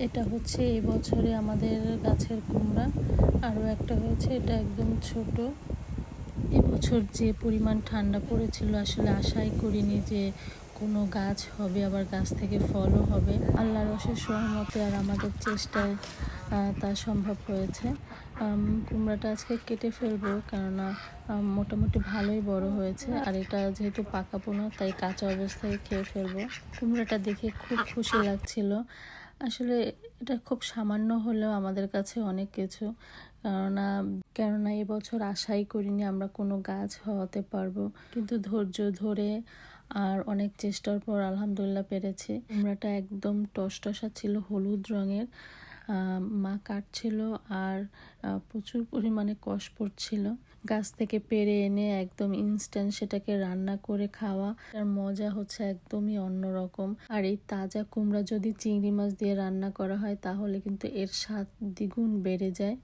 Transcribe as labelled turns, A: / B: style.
A: এটা হচ্ছে এই বছরে আমাদের গাছের কুমড়া। আরও একটা হয়েছে, এটা একদম ছোট। এবছর যে পরিমাণ ঠান্ডা পড়েছিল, আসলে আশাই করিনি যে কোনো গাছ হবে, আবার গাছ থেকে ফলও হবে। আল্লাহর অশেষ রহমতে আর আমাদের চেষ্টায় তা সম্ভব হয়েছে। কুমড়াটা আজকে কেটে ফেলবো, কেননা মোটামুটি ভালোই বড় হয়েছে। আর এটা যেহেতু পাকাবো না, তাই কাঁচা অবস্থায় খেয়ে ফেলবো। কুমড়াটা দেখে খুব খুশি লাগছিল। আসলে এটা খুব সামান্য হলেও আমাদের কাছে অনেক কিছু, কেননা কেননা এবছর আশাই করিনি আমরা কোনো গাছ হওয়াতে পারবো, কিন্তু ধৈর্য ধরে আর অনেক চেষ্টার পর আলহামদুলিল্লাহ পেরেছি। কুমড়াটা একদম টসটসা ছিল, হলুদ রঙের। মা কাটছিল আর প্রচুর পরিমাণে কষ পড়ছিল। গাছ থেকে পেড়ে এনে একদম ইনস্ট্যান্ট সেটাকে রান্না করে খাওয়া, তার মজা হচ্ছে একদমই অন্যরকম। আর এই তাজা কুমড়া যদি চিংড়ি মাছ দিয়ে রান্না করা হয়, তাহলে কিন্তু এর স্বাদ দ্বিগুণ বেড়ে যায়।